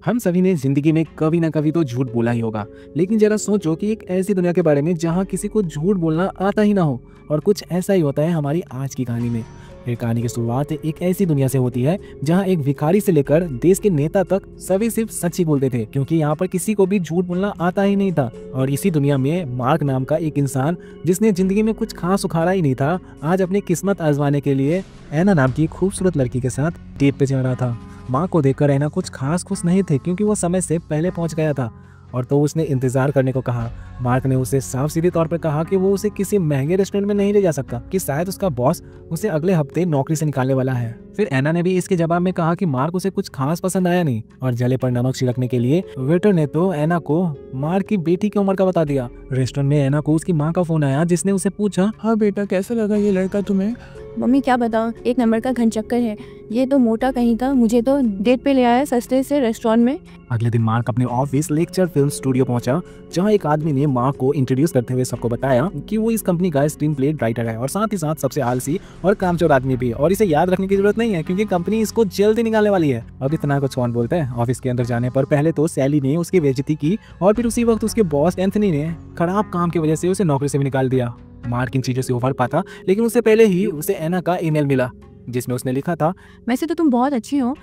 हम सभी ने जिंदगी में कभी ना कभी तो झूठ बोला ही होगा। लेकिन जरा सोचो कि एक ऐसी दुनिया के बारे में जहाँ किसी को झूठ बोलना आता ही ना हो। और कुछ ऐसा ही होता है हमारी आज की कहानी में। ये कहानी की शुरुआत एक ऐसी दुनिया से होती है जहाँ एक भिखारी से लेकर देश के नेता तक सभी सिर्फ सच ही बोलते थे, क्योंकि यहाँ पर किसी को भी झूठ बोलना आता ही नहीं था। और इसी दुनिया में मार्क नाम का एक इंसान, जिसने जिंदगी में कुछ खास उखाड़ा ही नहीं था, आज अपनी किस्मत आजमाने के लिए एना नाम की खूबसूरत लड़की के साथ डेट पे जा रहा था। माँ को देखकर एना कुछ खास खुश नहीं थे, क्योंकि वो समय से पहले पहुंच गया था। और तो उसने इंतजार करने को कहा। मार्क ने उसे साफ सीधे तौर पर कहा कि वो उसे किसी महंगे रेस्टोरेंट में नहीं ले जा सकता, कि शायद उसका बॉस उसे अगले हफ्ते नौकरी से निकालने वाला है। फिर एना ने भी इसके जवाब में कहा कि मार्क उसे कुछ खास पसंद आया नहीं। और जले पर नमक छिड़कने के लिए वेटर ने तो एना को मार्क की बेटी की उम्र का बता दिया। रेस्टोरेंट में एना को उसकी माँ का फोन आया, जिसने उसे पूछा, हाँ बेटा, कैसा लगा ये लड़का तुम्हें? मम्मी क्या बताऊं, एक नंबर का घनचक्कर है। ये तो मोटा कहीं का मुझे तो डेट पे ले आया सस्ते से रेस्टोरेंट में। अगले दिन मार्क अपने ऑफिस लेक्चर फिल्म स्टूडियो पहुंचा, जहां एक आदमी ने मार्क को इंट्रोड्यूस करते हुए सबको बताया कि वो इस कंपनी का स्क्रीन प्ले राइटर है और साथ ही साथ सबसे आलसी और कामचोर आदमी भी। और इसे याद रखने की जरूरत नहीं है, क्योंकि कंपनी इसको जल्दी निकालने वाली है। अब इतना कुछ कौन बोलता है। ऑफिस के अंदर जाने पर पहले तो सैली ने उसकी बेइज्जती की, और फिर उसी वक्त उसके बॉस एंथनी ने खराब काम की वजह से उसे नौकरी से भी निकाल दिया। मार्क इन चीजों से उभर पाता, लेकिन उससे पहले ही उसे एना का ईमेल मिला, जिसमें उसने लिखा था, वैसे तो तुम बहुत अच्छी हो,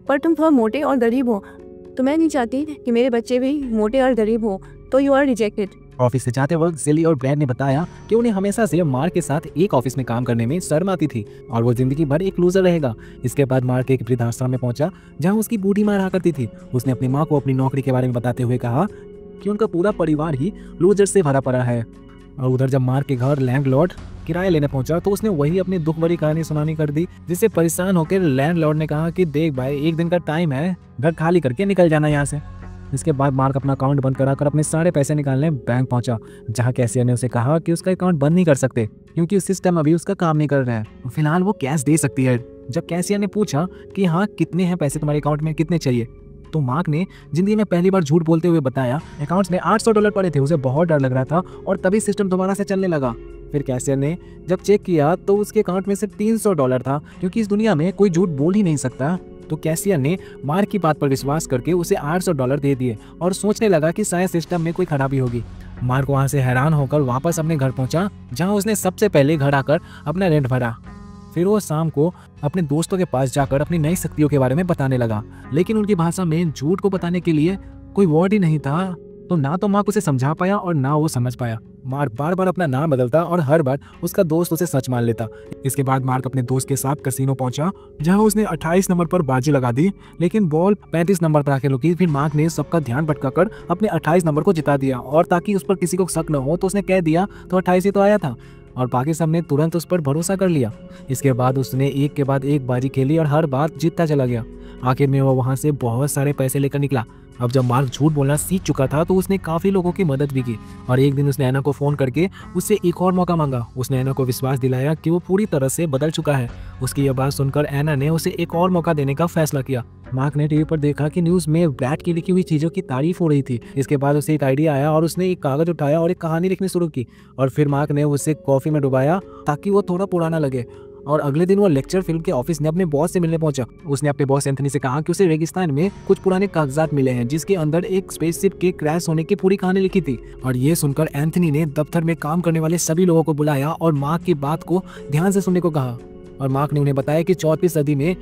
पर तुम थोड़ा मोटे और गरीब हो, तो मैं नहीं चाहती कि मेरे बच्चे भी मोटे और गरीब हो, तो यू आर रिजेक्टेड। ऑफिस से जाते वक्त जेली और ब्रैड ने बताया कि उन्हें हमेशा से मार्क के साथ एक ऑफिस में काम करने में शर्म आती थी, और वो जिंदगी भर एक लूजर रहेगा। इसके बाद मार्क एक वृद्धाश्रम में पहुंचा, जहां उसकी बूढ़ी माँ रहा करती थी। उसने अपनी माँ को अपनी नौकरी के बारे में बताते हुए कहा कि उनका पूरा परिवार ही लूजर से भरा पड़ा है। और उधर जब मार्क के घर लैंडलॉर्ड किराया लेने पहुंचा, तो उसने वही अपनी दुख भरी कहानी सुनानी कर दी, जिससे परेशान होकर लैंडलॉर्ड ने कहा कि देख भाई, एक दिन का टाइम है, घर खाली करके निकल जाना यहाँ से। इसके बाद मार्क अपना अकाउंट बंद कराकर अपने सारे पैसे निकालने बैंक पहुंचा, जहां कैशियर ने उसे कहा कि उसका अकाउंट बंद नहीं कर सकते, क्योंकि सिस्टम अभी उसका काम नहीं कर रहा है। फिलहाल वो कैश दे सकती है। जब कैशियर ने पूछा कि हाँ, कितने हैं पैसे तुम्हारे अकाउंट में, कितने चाहिए, तो मार्क ने जिंदगी में पहली बार झूठ बोलते हुए बताया अकाउंट्स में $800 पड़े थे। उसे बहुत डर लग रहा था, और तभी सिस्टम दोबारा से चलने लगा। फिर कैशियर ने जब चेक किया तो उसके अकाउंट में सिर्फ $300 था, क्योंकि इस दुनिया में कोई झूठ बोल ही नहीं सकता। तो कैशियर ने मार्क की बात पर विश्वास करके उसे $800 दे दिए, और सोचने लगा कि शायद सिस्टम में कोई खराबी होगी। मार्क वहां से हैरान होकर वापस अपने घर पहुंचा, जहां उसने सबसे पहले घर आकर अपना रेंट भरा। फिर वो शाम को अपने दोस्तों के पास जाकर अपनी नई शक्तियों के बारे में बताने लगा, लेकिन उनकी भाषा में झूठ को बताने के लिए कोई वर्ड ही नहीं था। तो ना तो मार्क उसे समझा पाया और ना वो समझ पाया। मार्क बार बार अपना नाम बदलता, और हर बार उसका दोस्त उसे सच मान लेता। इसके बाद मार्क अपने दोस्त के साथ कैसीनो पहुंचा, जहां उसने 28 नंबर पर बाजी लगा दी, लेकिन बॉल 35 नंबर पर आके रुकी। फिर मार्क ने सबका ध्यान भटकाकर अपने 28 नंबर को जिता दिया, और ताकि उस पर किसी को शक न हो तो उसने कह दिया तो 28 ही तो आया था, और बाकी सब ने तुरंत उस पर भरोसा कर लिया। इसके बाद उसने एक के बाद एक बाजी खेली और हर बार जीतता चला गया। आखिर में वो वहां से बहुत सारे पैसे लेकर निकला। अब जब मार्क झूठ बोलना सीख चुका था, तो उसने काफी लोगों की मदद भी की, और एक दिन उसने एना को फोन करके उससे एक और मौका मांगा। उसने एना को विश्वास दिलाया कि वो पूरी तरह से बदल चुका है। उसकी यह बात सुनकर एना ने उसे एक और मौका देने का फैसला किया। मार्क ने टीवी पर देखा कि न्यूज में ब्रैड की लिखी हुई चीजों की तारीफ हो रही थी। इसके बाद उसे एक आइडिया आया, और उसने एक कागज उठाया और एक कहानी लिखनी शुरू की। और फिर मार्क ने उसे कॉफी में डुबाया, ताकि वो थोड़ा पुराना लगे। और अगले दिन वो लेक्चर फिल्म के ऑफिस में अपने बॉस से मिलने पहुंचा। उसने अपने बॉस एंथनी से कहा कि उसे रेगिस्तान में कुछ पुराने कागजात मिले हैं, जिसके अंदर एक स्पेसशिप के क्रैश होने की पूरी कहानी लिखी थी। और ये सुनकर एंथनी ने दफ्तर में काम करने वाले सभी लोगों को बुलाया और मार्क की बात को ध्यान से सुनने को कहा। और मार्क ने उन्हें बताया कि 14वीं सदी में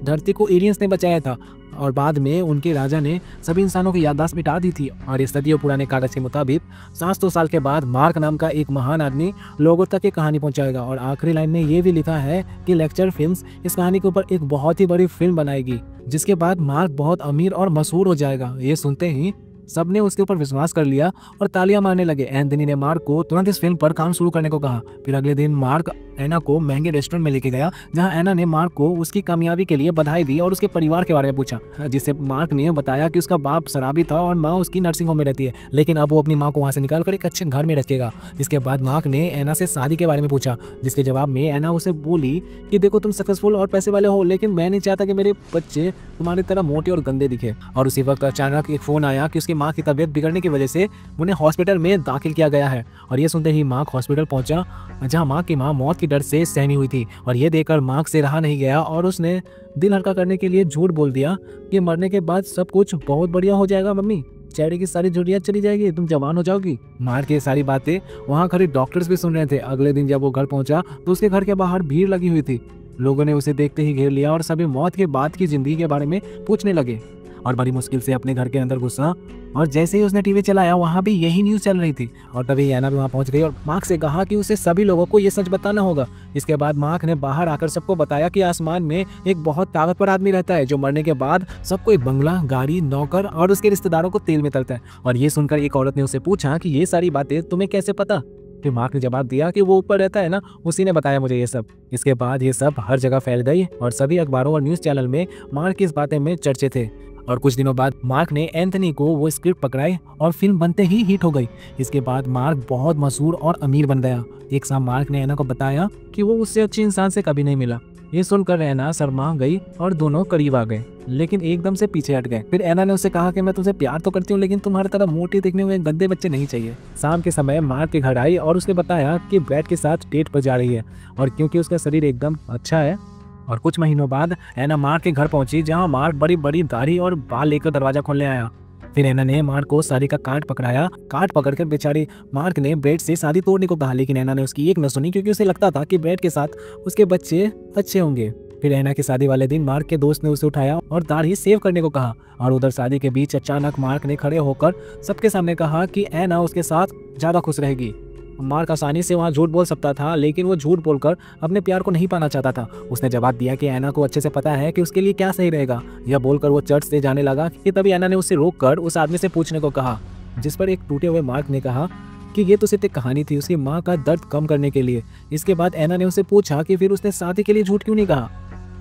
धरती को एलियंस ने बचाया था, और बाद में उनके राजा ने सभी इंसानों की याददाश्त मिटा दी थी। और इस सदियों पुराने कागज के मुताबिक 700 साल के बाद मार्क नाम का एक महान आदमी लोगों तक ये कहानी पहुंचाएगा। और आखिरी लाइन में ये भी लिखा है कि लेक्चर फिल्म्स इस कहानी के ऊपर एक बहुत ही बड़ी फिल्म बनाएगी, जिसके बाद मार्क बहुत अमीर और मशहूर हो जाएगा। ये सुनते ही सबने उसके ऊपर विश्वास कर लिया और तालियां मारने लगे। एंथनी ने मार्क को तुरंत इस फिल्म पर काम शुरू करने को कहा। फिर अगले दिन मार्क एना को महंगे रेस्टोरेंट में लेके गया, जहां एना ने मार्क को उसकी कामयाबी के लिए बधाई दी और उसके परिवार के बारे में पूछा, जिससे मार्क ने बताया कि उसका बाप शराबी था और माँ उसकी नर्सिंग होम में रहती है, लेकिन अब वो अपनी माँ को वहाँ से निकालकर एक अच्छे घर में रखेगा। इसके बाद मार्क ने एना से शादी के बारे में पूछा, जिसके जवाब में एना उसे बोली कि देखो, तुम सक्सेसफुल और पैसे वाले हो, लेकिन मैं नहीं चाहता कि मेरे बच्चे तुम्हारी तरह मोटे और गंदे दिखे। और उसी वक्त अचानक एक फोन आया कि उसकी माँ की तबीयत बिगड़ने की वजह से उन्हें हॉस्पिटल में दाखिल किया गया है। और ये सुनते ही मार्क हॉस्पिटल पहुंचा, जहां मार्क की माँ मौत की डर से सहमी हुई थी और ये देखकर मार्क से रहा नहीं गया और उसने दिल हल्का करने के लिए झूठ बोल दिया कि मरने के बाद सब कुछ बहुत बढ़िया हो जाएगा मम्मी, चेहरे की सारी झुर्रियाँ चली जाएगी, तुम जवान हो जाओगी। मार्क की सारी बातें वहाँ खड़े डॉक्टर्स भी सुन रहे थे। अगले दिन जब वो घर पहुंचा तो उसके घर के बाहर भीड़ लगी हुई थी। लोगों ने उसे देखते ही घेर लिया और सभी मौत के बाद की जिंदगी के बारे में पूछने लगे और बड़ी मुश्किल से अपने घर के अंदर घुसा और जैसे ही उसने टीवी चलाया वहाँ भी यही न्यूज़ चल रही थी और तभी एना भी वहाँ पहुँच गई और मार्क से कहा कि उसे सभी लोगों को ये सच बताना होगा। इसके बाद मार्क ने बाहर आकर सबको बताया कि आसमान में एक बहुत ताकतवर आदमी रहता है जो मरने के बाद सबको एक बंगला, गाड़ी, नौकर और उसके रिश्तेदारों को तेल में तलता है। और ये सुनकर एक औरत ने उसे पूछा कि ये सारी बातें तुम्हें कैसे पता। फिर मार्क ने जवाब दिया कि वो ऊपर रहता है ना, उसी ने बताया मुझे ये सब। इसके बाद ये सब हर जगह फैल गई और सभी अखबारों और न्यूज़ चैनल में मार्क की इस बातें में चर्चे थे। और कुछ दिनों बाद मार्क ने एंथनी को वो स्क्रिप्ट पकड़ाई और फिल्म बनते ही हिट हो गई। इसके बाद मार्क बहुत मशहूर और अमीर बन गया। एक शाम मार्क ने एना को बताया कि वो उससे अच्छे इंसान से कभी नहीं मिला। ये सुनकर एना शर्मा गई और दोनों करीब आ गए लेकिन एकदम से पीछे हट गए। फिर एना ने उससे कहा कि मैं तुमसे प्यार तो करती हूँ लेकिन तुम्हारी तरह मोटे दिखने हुए गंदे बच्चे नहीं चाहिए। शाम के समय मार्क के घर आई और उसने बताया कि ब्रैड के साथ डेट पर जा रही है और क्योंकि उसका शरीर एकदम अच्छा है। और कुछ महीनों बाद एना मार्क के घर पहुंची जहां मार्क बड़ी बड़ी दाढ़ी और बाल लेकर दरवाजा खोलने आया। फिर एना ने मार्क को साड़ी का काट पकड़ाया। काट पकड़कर बेचारी मार्क ने ब्रैड से शादी तोड़ने को कहा लेकिन एना ने उसकी एक न सुनी क्योंकि उसे लगता था कि ब्रैड के साथ उसके बच्चे अच्छे होंगे। फिर एना की शादी वाले दिन मार्क के दोस्त ने उसे उठाया और दाढ़ी सेव करने को कहा और उधर शादी के बीच अचानक मार्क ने खड़े होकर सबके सामने कहा कि एना उसके साथ ज़्यादा खुश रहेगी। मार्क आसानी से वहाँ झूठ बोल सकता था लेकिन वो झूठ बोलकर अपने प्यार को नहीं पाना चाहता था। उसने जवाब दिया कि एना को अच्छे से पता है कि उसके लिए क्या सही रहेगा। यह बोलकर वो चर्च से जाने लगा कि तभी एना ने उसे रोककर उस आदमी से पूछने को कहा, जिस पर एक टूटे हुए मार्क ने कहा कि ये तो सिर्फ एक कहानी थी उसकी माँ का दर्द कम करने के लिए। इसके बाद एना ने उसे पूछा कि फिर उसने शादी के लिए झूठ क्यों नहीं कहा।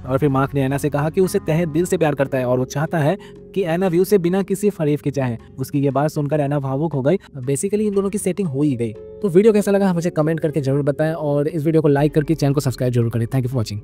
और फिर मार्क ने एना से कहा कि उसे तहे दिल से प्यार करता है और वो चाहता है कि एना भी उसे बिना किसी फरेब के चाहे। उसकी ये बात सुनकर एना भावुक हो गई। बेसिकली इन दोनों की सेटिंग हो ही गई। तो वीडियो कैसा लगा मुझे कमेंट करके जरूर बताएं और इस वीडियो को लाइक करके चैनल को सब्सक्राइब जरूर करें। Thank you for watching.